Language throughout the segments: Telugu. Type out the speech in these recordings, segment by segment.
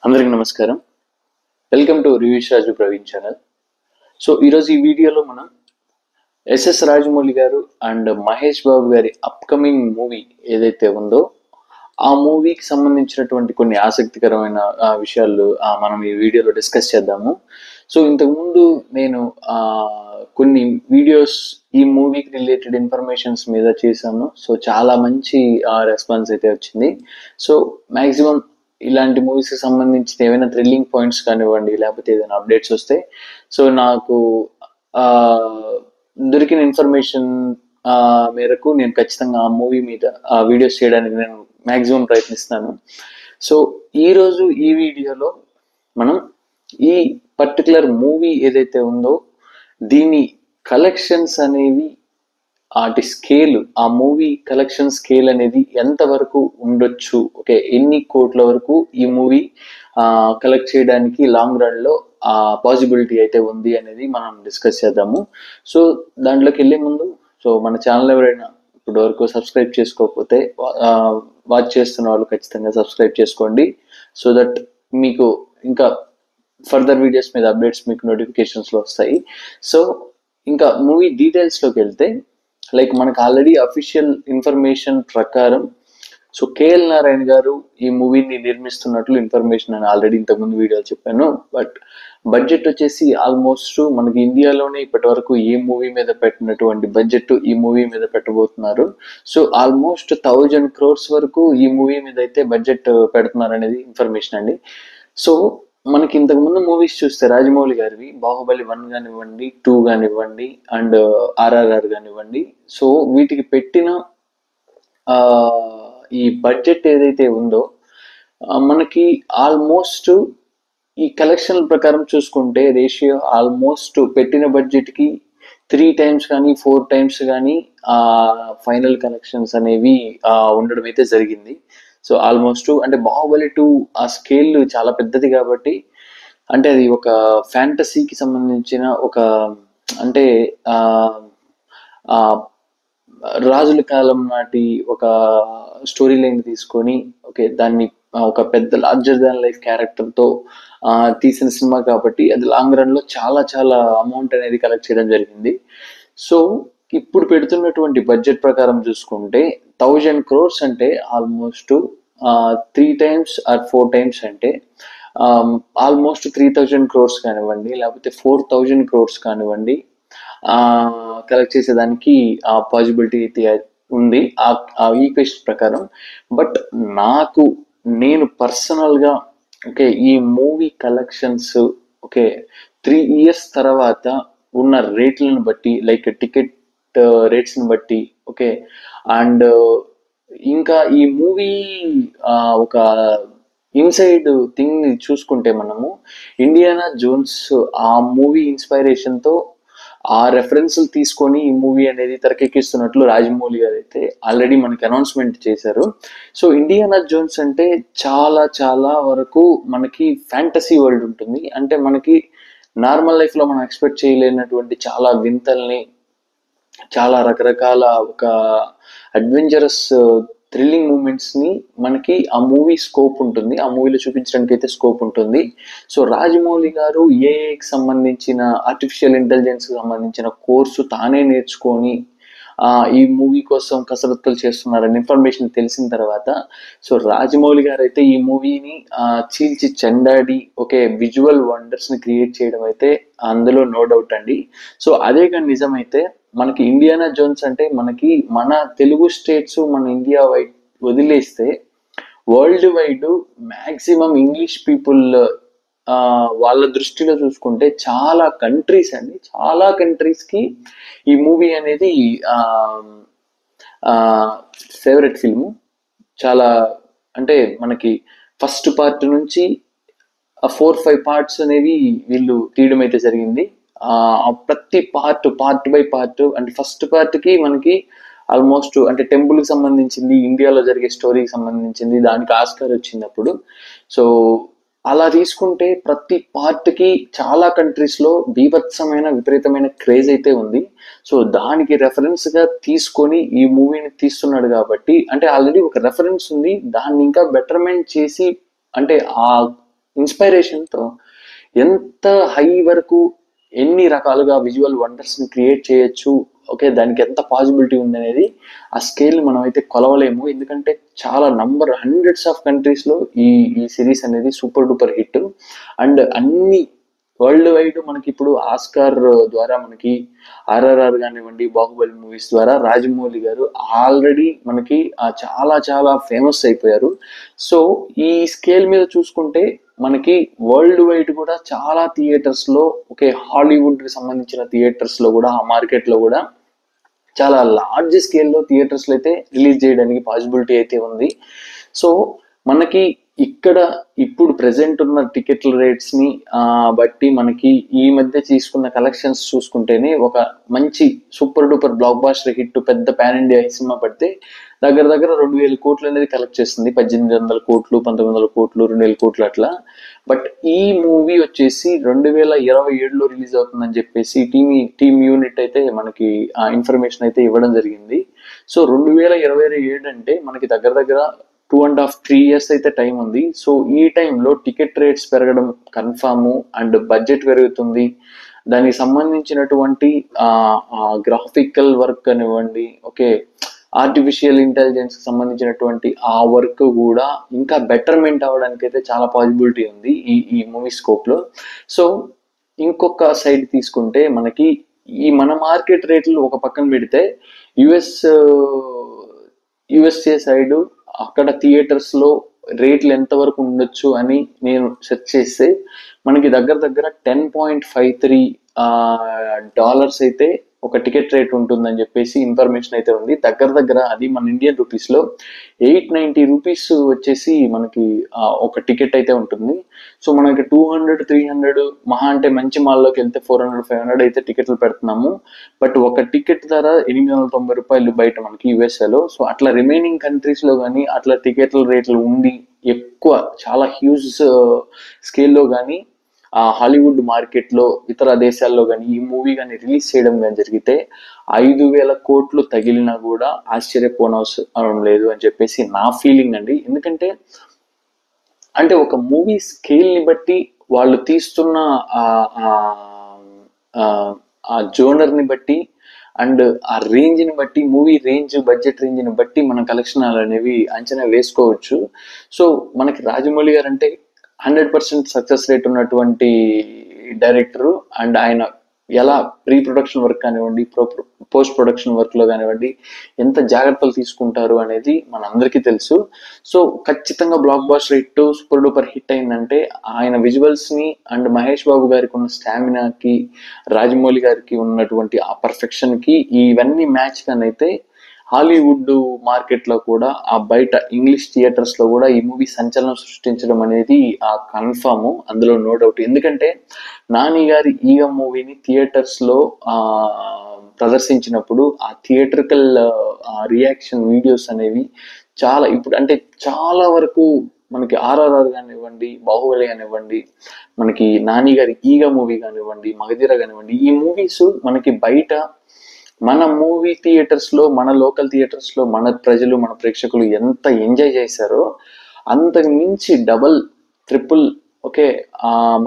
అందరికీ నమస్కారం. వెల్కమ్ టు రివ్యూస్ రాజు ప్రవీణ్ ఛానల్. సో ఈరోజు ఈ వీడియోలో మనం ఎస్ఎస్ రాజమౌళి గారు అండ్ మహేష్ బాబు గారి అప్కమింగ్ మూవీ ఏదైతే ఉందో ఆ మూవీకి సంబంధించినటువంటి కొన్ని ఆసక్తికరమైన విషయాలు మనం ఈ వీడియోలో డిస్కస్ చేద్దాము. సో ఇంతకుముందు నేను కొన్ని వీడియోస్ ఈ మూవీకి రిలేటెడ్ ఇన్ఫర్మేషన్స్ మీద చేశాను. సో చాలా మంచి రెస్పాన్స్ అయితే వచ్చింది. సో మ్యాక్సిమం ఇలాంటి మూవీస్కి సంబంధించిన ఏమైనా థ్రిల్లింగ్ పాయింట్స్ కానివ్వండి, లేకపోతే ఏదైనా అప్డేట్స్ వస్తే సో నాకు దొరికిన ఇన్ఫర్మేషన్ మేరకు నేను ఖచ్చితంగా ఆ మూవీ మీద వీడియోస్ చేయడానికి నేను మ్యాక్సిమం ప్రయత్నిస్తాను. సో ఈరోజు ఈ వీడియోలో మనం ఈ పర్టికులర్ మూవీ ఏదైతే ఉందో దీని కలెక్షన్స్ అనేవి వాటి స్కేల్, ఆ మూవీ కలెక్షన్ స్కేల్ అనేది ఎంతవరకు ఉండొచ్చు, ఓకే, ఎన్ని కోట్ల వరకు ఈ మూవీ కలెక్ట్ చేయడానికి లాంగ్ రన్ లో ఆ పాసిబిలిటీ అయితే ఉంది అనేది మనం డిస్కస్ చేద్దాము. సో దాంట్లోకి వెళ్ళే ముందు సో మన ఛానల్ ఎవరైనా ఇప్పటి వరకు సబ్స్క్రైబ్ చేసుకోకపోతే వాచ్ చేస్తున్న వాళ్ళు ఖచ్చితంగా సబ్స్క్రైబ్ చేసుకోండి. సో దట్ మీకు ఇంకా ఫర్దర్ వీడియోస్ మీద అప్డేట్స్ మీకు నోటిఫికేషన్స్లో వస్తాయి. సో ఇంకా మూవీ డీటెయిల్స్లోకి వెళ్తే లైక్ మనకు ఆల్రెడీ అఫీషియల్ ఇన్ఫర్మేషన్ ప్రకారం సో కేఎల్ నారాయణ గారు ఈ మూవీని నిర్మిస్తున్నట్లు ఇన్ఫర్మేషన్ నేను ఆల్రెడీ ఇంతకుముందు వీడియోలో చెప్పాను. బట్ బడ్జెట్ వచ్చేసి ఆల్మోస్ట్ మనకి ఇండియాలోనే ఇప్పటి వరకు ఏ మూవీ మీద పెట్టినటువంటి బడ్జెట్ ఈ మూవీ మీద పెట్టబోతున్నారు. సో ఆల్మోస్ట్ 1000 crores వరకు ఈ మూవీ మీద అయితే బడ్జెట్ పెడుతున్నారు అనేది ఇన్ఫర్మేషన్ అండి. సో మనకి ఇంతకు ముందు మూవీస్ చూస్తే రాజమౌళి గారివి బాహుబలి 1 కానివ్వండి, 2 కానివ్వండి అండ్ RRR కానివ్వండి, సో వీటికి పెట్టిన ఈ బడ్జెట్ ఏదైతే ఉందో మనకి ఆల్మోస్ట్ ఈ కలెక్షన్ ప్రకారం చూసుకుంటే రేషియో ఆల్మోస్ట్ పెట్టిన బడ్జెట్కి 3 times కానీ 4 times కానీ ఫైనల్ కలెక్షన్స్ అనేవి ఉండడం అయితే జరిగింది. సో ఆల్మోస్ట్ అంటే బాహుబలి 2 ఆ స్కేల్ చాలా పెద్దది కాబట్టి, అంటే అది ఒక ఫ్యాంటసీకి సంబంధించిన ఒక అంటే రాజుల కాలం నాటి ఒక స్టోరీ లైన్ తీసుకొని ఓకే దాన్ని ఒక పెద్ద లార్జర్ దాన్ లైఫ్ క్యారెక్టర్తో తీసిన సినిమా కాబట్టి అది లాంగ్ రన్లో చాలా చాలా అమౌంట్ అనేది కలెక్ట్ చేయడం జరిగింది. సో ఇప్పుడు పెడుతున్నటువంటి బడ్జెట్ ప్రకారం చూసుకుంటే 1000 crores అంటే ఆల్మోస్ట్ 3 times or 4 times అంటే ఆల్మోస్ట్ 3000 crores కానివ్వండి, లేకపోతే 4000 crores కానివ్వండి కలెక్ట్ చేసేదానికి పాసిబిలిటీ అయితే ఉంది ఆ ఈక్వేషన్ ప్రకారం. బట్ నేను పర్సనల్గా ఓకే ఈ మూవీ కలెక్షన్స్ ఓకే 3 years తర్వాత ఉన్న రేట్లను బట్టి లైక్ టికెట్ రేట్స్ని బట్టి ఓకే అండ్ ఇంకా ఈ మూవీ ఒక ఇన్సైడ్ థింగ్ చూసుకుంటే మనము ఇండియానా జోన్స్ ఆ మూవీ ఇన్స్పైరేషన్తో ఆ రెఫరెన్స్లు తీసుకొని ఈ మూవీ అనేది తెరకెక్కిస్తున్నట్లు రాజమౌళి గారు అయితే ఆల్రెడీ మనకి అనౌన్స్మెంట్ చేశారు. సో ఇండియానా జోన్స్ అంటే చాలా చాలా వరకు మనకి ఫ్యాంటసీ వరల్డ్ ఉంటుంది. అంటే మనకి నార్మల్ లైఫ్లో మనం ఎక్స్పెక్ట్ చేయలేనటువంటి చాలా వింతల్ని, చాలా రకరకాల ఒక అడ్వెంచరస్ థ్రిల్లింగ్ మూమెంట్స్ని మనకి ఆ మూవీ స్కోప్ ఉంటుంది, ఆ మూవీలో చూపించడానికి అయితే స్కోప్ ఉంటుంది. సో రాజమౌళి గారు ఏఐకి సంబంధించిన ఆర్టిఫిషియల్ ఇంటెలిజెన్స్కి సంబంధించిన కోర్సు తానే నేర్చుకొని ఈ మూవీ కోసం కసరత్తులు చేస్తున్నారని ఇన్ఫర్మేషన్ తెలిసిన తర్వాత సో రాజమౌళి గారు అయితే ఈ మూవీని చీల్చి చెండాడి ఓకే విజువల్ వండర్స్ని క్రియేట్ చేయడం అయితే అందులో నో డౌట్ అండి. సో అదే కానీ నిజమైతే మనకి ఇండియానా జోన్స్ అంటే మనకి మన తెలుగు స్టేట్స్ మన ఇండియా వైడ్ వదిలేస్తే world wide maximum English people వాళ్ళ దృష్టిలో చూసుకుంటే చాలా కంట్రీస్ అండి, చాలా కంట్రీస్కి ఈ మూవీ అనేది ఫేవరెట్ ఫిల్ము. చాలా అంటే మనకి ఫస్ట్ పార్ట్ నుంచి 4-5 parts అనేవి వీళ్ళు తీయడం అయితే జరిగింది. ప్రతి పార్ట్ బై పార్ట్ అంటే ఫస్ట్ పార్ట్కి మనకి ఆల్మోస్ట్ అంటే టెంపుల్కి సంబంధించింది, ఇండియాలో జరిగే స్టోరీకి సంబంధించింది, దానికి ఆస్కార్ వచ్చింది అప్పుడు. సో అలా తీసుకుంటే ప్రతి పార్ట్కి చాలా కంట్రీస్లో బీభత్సమైన విపరీతమైన క్రేజ్ అయితే ఉంది. సో దానికి రెఫరెన్స్గా తీసుకొని ఈ మూవీని తీస్తున్నాడు కాబట్టి అంటే ఆల్రెడీ ఒక రెఫరెన్స్ ఉంది, దాన్ని ఇంకా బెటర్మెంట్ చేసి అంటే ఆ ఇన్స్పైరేషన్తో ఎంత హై వరకు ఎన్ని రకాలుగా విజువల్ వండర్స్ని క్రియేట్ చేయొచ్చు, ఓకే, దానికి ఎంత పాసిబిలిటీ ఉంది అనేది ఆ స్కేల్ మనం అయితే కొలవలేము. ఎందుకంటే చాలా హండ్రెడ్స్ ఆఫ్ కంట్రీస్లో ఈ ఈ సిరీస్ అనేది సూపర్ డూపర్ హిట్. అండ్ అన్ని వరల్డ్ వైడ్ మనకి ఇప్పుడు ఆస్కార్ ద్వారా మనకి ఆర్ఆర్ఆర్ కానివ్వండి, బాహుబలి మూవీస్ ద్వారా రాజమౌళి గారు ఆల్రెడీ మనకి చాలా చాలా ఫేమస్ అయిపోయారు. సో ఈ స్కేల్ మీద చూసుకుంటే మనకి వరల్డ్ వైడ్ కూడా చాలా థియేటర్స్లో, ఓకే, హాలీవుడ్కి సంబంధించిన థియేటర్స్లో కూడా, ఆ మార్కెట్లో కూడా చాలా లార్జ్ స్కేల్లో థియేటర్స్లో అయితే రిలీజ్ చేయడానికి పాసిబిలిటీ అయితే ఉంది. సో మనకి ఇక్కడ ఇప్పుడు ప్రెసెంట్ ఉన్న టికెట్ల రేట్స్ని బట్టి మనకి ఈ మధ్య తీసుకున్న కలెక్షన్స్ చూసుకుంటేనే ఒక మంచి super duper blockbuster hit, పెద్ద పాన్ ఇండియా సినిమా పడితే దగ్గర దగ్గర 2000 కోట్లు అనేది కలెక్ట్ చేస్తుంది. 1800 కోట్లు, 1900 కోట్లు, 2000 కోట్లు అట్లా. బట్ ఈ మూవీ వచ్చేసి 2027లో రిలీజ్ అవుతుందని చెప్పేసి టీమ్ యూనిట్ అయితే మనకి ఆ ఇన్ఫర్మేషన్ అయితే ఇవ్వడం జరిగింది. సో 2027 అంటే మనకి దగ్గర దగ్గర 2.5-3 years అయితే టైం ఉంది. సో ఈ టైంలో టికెట్ రేట్స్ పెరగడం కన్ఫామ్, అండ్ బడ్జెట్ పెరుగుతుంది. దానికి సంబంధించినటువంటి గ్రాఫికల్ వర్క్ అనివ్వండి, ఓకే, ఆర్టిఫిషియల్ ఇంటెలిజెన్స్ కి సంబంధించినటువంటి ఆ వర్క్ కూడా ఇంకా బెటర్మెంట్ అవడానికి అయితే చాలా పాసిబిలిటీ ఉంది ఈ ఈ మూవీ స్కోప్ లో. సో ఇంకొక సైడ్ తీసుకుంటే మనకి ఈ మన మార్కెట్ రేట్లు ఒక పక్కన పెడితే యుఎస్ఏ సైడ్ అక్కడ థియేటర్స్ లో రేట్లు ఎంతవరకు ఉండొచ్చు అని నేను సెర్చ్ చేస్తే మనకి దగ్గర దగ్గర $10.53 అయితే ఒక టికెట్ రేట్ ఉంటుందని చెప్పేసి ఇన్ఫర్మేషన్ అయితే ఉంది. దగ్గర దగ్గర అది మన ఇండియన్ రూపీస్లో 890 రూపీస్ వచ్చేసి మనకి ఒక టికెట్ అయితే ఉంటుంది. సో మనకి 200-300 మహా అంటే మంచి మాల్లోకి వెళ్తే 400-500 అయితే టికెట్లు పెడుతున్నాము. బట్ ఒక టికెట్ ధర $890 బయట మనకి యుఎస్ఏలో. సో అట్లా రిమైనింగ్ కంట్రీస్లో కానీ అట్లా టికెట్ల రేట్లు ఉండి ఎక్కువ చాలా హ్యూజ్ స్కేల్లో కానీ హాలీవుడ్ మార్కెట్లో ఇతర దేశాల్లో కానీ ఈ మూవీ కానీ రిలీజ్ చేయడం కానీ జరిగితే 5,000 కోట్లు తగిలినా కూడా ఆశ్చర్యపోనవసరం లేదు అని చెప్పేసి నా ఫీలింగ్ అండి. ఎందుకంటే అంటే ఒక మూవీ స్కేల్ని బట్టి వాళ్ళు తీస్తున్న ఆ జోనర్ని బట్టి అండ్ ఆ రేంజ్ని బట్టి, మూవీ రేంజ్, బడ్జెట్ రేంజ్ని బట్టి మన కలెక్షన్ అనేవి అంచనా వేసుకోవచ్చు. సో మనకి రాజమౌళి గారు అంటే 100% సక్సెస్ రేట్ ఉన్నటువంటి డైరెక్టరు. అండ్ ఆయన ఎలా ప్రీ ప్రొడక్షన్ వర్క్ కానివ్వండి, పోస్ట్ ప్రొడక్షన్ వర్క్లో కానివ్వండి ఎంత జాగ్రత్తలు తీసుకుంటారు అనేది మనందరికీ తెలుసు. సో ఖచ్చితంగా blockbuster hit, super duper hit అయిందంటే ఆయన విజువల్స్ని అండ్ మహేష్ బాబు గారికి ఉన్న స్టామినాకి, రాజమౌళి గారికి ఉన్నటువంటి ఆ పర్ఫెక్షన్కి ఇవన్నీ మ్యాచ్ కానైతే హాలీవుడ్ మార్కెట్లో కూడా ఆ బయట ఇంగ్లీష్ థియేటర్స్లో కూడా ఈ మూవీ సంచలనం సృష్టించడం అనేది కన్ఫామ్, అందులో నో డౌట్. ఎందుకంటే నాని గారి ఈగ మూవీని థియేటర్స్లో ప్రదర్శించినప్పుడు ఆ థియేటర్కల్ రియాక్షన్ వీడియోస్ అనేవి చాలా ఇప్పుడు అంటే చాలా వరకు మనకి ఆర్ఆర్ఆర్ కానివ్వండి, బాహుబలి కానివ్వండి, మనకి నాని గారి ఈగ మూవీ కానివ్వండి, మగధీర కానివ్వండి, ఈ మూవీస్ మనకి బయట మన మూవీ థియేటర్స్లో, మన లోకల్ థియేటర్స్లో మన ప్రజలు, మన ప్రేక్షకులు ఎంత ఎంజాయ్ చేశారో అంతకు మించి డబల్, ట్రిపుల్, ఓకే,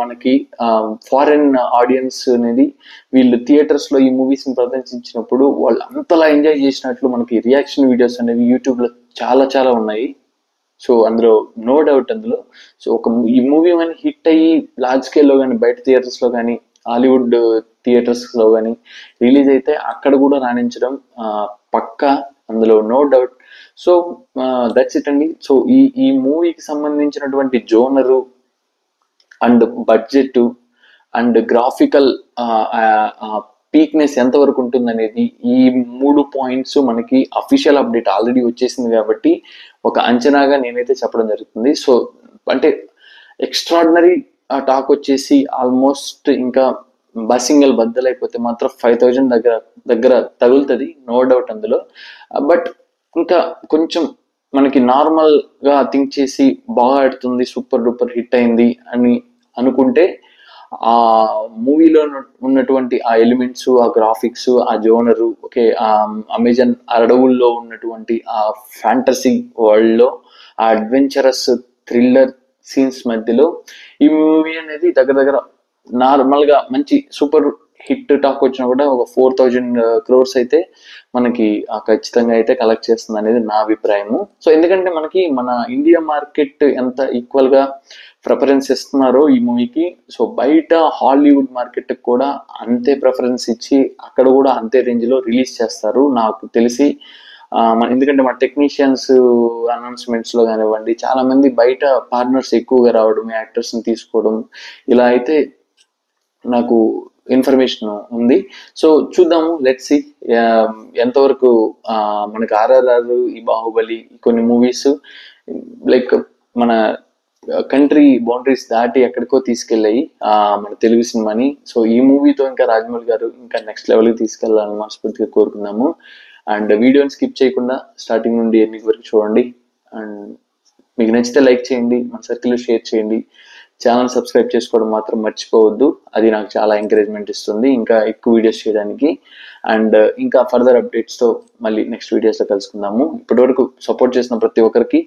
మనకి ఫారెన్ ఆడియన్స్ అనేది వీళ్ళు థియేటర్స్లో ఈ మూవీస్ని ప్రదర్శించినప్పుడు వాళ్ళు అంతలా ఎంజాయ్ చేసినట్లు మనకి రియాక్షన్ వీడియోస్ అనేవి యూట్యూబ్లో చాలా చాలా ఉన్నాయి. సో అందులో నో డౌట్ అందులో. సో ఈ మూవీ కానీ హిట్ అయ్యి లార్జ్ స్కేల్లో కానీ బయట థియేటర్స్లో కానీ హాలీవుడ్ థియేటర్స్లో కానీ రిలీజ్ అయితే అక్కడ కూడా రాణించడం పక్కా, అందులో no doubt. So that's it అండి. సో ఈ మూవీకి సంబంధించినటువంటి genre and budget and graphical peakness ఎంతవరకు ఉంటుంది అనేది ఈ 3 పాయింట్స్ మనకి అఫీషియల్ అప్డేట్ ఆల్రెడీ వచ్చేసింది కాబట్టి ఒక అంచనాగా నేనైతే చెప్పడం జరుగుతుంది. సో అంటే ఎక్స్ట్రాడినరీ టాక్ వచ్చేసి ఆల్మోస్ట్ ఇంకా బస్సింగల్ బద్దలైపోతే మాత్రం 5,000 దగ్గర తగులుతుంది, నో డౌట్ అందులో. బట్ ఇంకా కొంచెం మనకి నార్మల్గా థింక్ చేసి బాగా ఆడుతుంది, సూపర్ డూపర్ హిట్ అయింది అని అనుకుంటే ఆ మూవీలో ఉన్నటువంటి ఆ ఎలిమెంట్స్, ఆ గ్రాఫిక్స్, ఆ జోనరు, ఓకే, ఆ అమెజాన్ అడవుల్లో ఉన్నటువంటి ఆ ఫ్యాంటసీ వరల్డ్లో ఆ అడ్వెంచరస్ థ్రిల్లర్ సీన్స్ మధ్యలో ఈ మూవీ అనేది దగ్గర దగ్గర నార్మల్ గా మంచి సూపర్ హిట్ టాక్ వచ్చినా కూడా ఒక 4,000 crores అయితే మనకి ఖచ్చితంగా అయితే కలెక్ట్ చేస్తుంది అనేది నా అభిప్రాయము. సో ఎందుకంటే మనకి మన ఇండియా మార్కెట్ ఎంత ఈక్వల్ గా ప్రిఫరెన్స్ ఇస్తున్నారో ఈ మూవీకి, సో బయట హాలీవుడ్ మార్కెట్ కూడా అంతే ప్రిఫరెన్స్ ఇచ్చి అక్కడ కూడా అంతే రేంజ్ లో రిలీజ్ చేస్తారు నాకు తెలిసి. ఎందుకంటే మన టెక్నీషియన్స్ అనౌన్స్మెంట్స్ లో కానివ్వండి, చాలా మంది బయట పార్ట్నర్స్ ఎక్కువగా రావడం, యాక్టర్స్ ని తీసుకోవడం, ఇలా అయితే నాకు ఇన్ఫర్మేషన్ ఉంది. సో చూద్దాము, లెట్స్ సి ఎంతవరకు మనకి ఆర్ఆర్ఆర్, ఈ బాహుబలి, కొన్ని మూవీస్ లైక్ మన కంట్రీ బౌండరీస్ దాటి ఎక్కడికో తీసుకెళ్ళాయి మన తెలుగు సినిమాని. సో ఈ మూవీతో ఇంకా రాజమౌళి గారు ఇంకా నెక్స్ట్ లెవెల్కి తీసుకెళ్లాలని మనస్ఫూర్తిగా కోరుకుందాము. అండ్ వీడియోని స్కిప్ చేయకుండా స్టార్టింగ్ నుండి ఎండింగ్ వరకు చూడండి. అండ్ మీకు నచ్చితే లైక్ చేయండి, మన సర్కిల్లో షేర్ చేయండి, ఛానల్ సబ్స్క్రైబ్ చేసుకోవడం మాత్రం మర్చిపోవద్దు. అది నాకు చాలా ఎంకరేజ్మెంట్ ఇస్తుంది ఇంకా ఎక్కువ వీడియోస్ చేయడానికి. అండ్ ఇంకా ఫర్దర్ అప్డేట్స్తో మళ్ళీ నెక్స్ట్ వీడియోస్లో కలుసుకుందాము. ఇప్పటివరకు సపోర్ట్ చేసిన ప్రతి ఒక్కరికి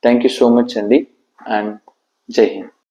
థ్యాంక్ యూ సో మచ్ అండి. అండ్ జై హింద్.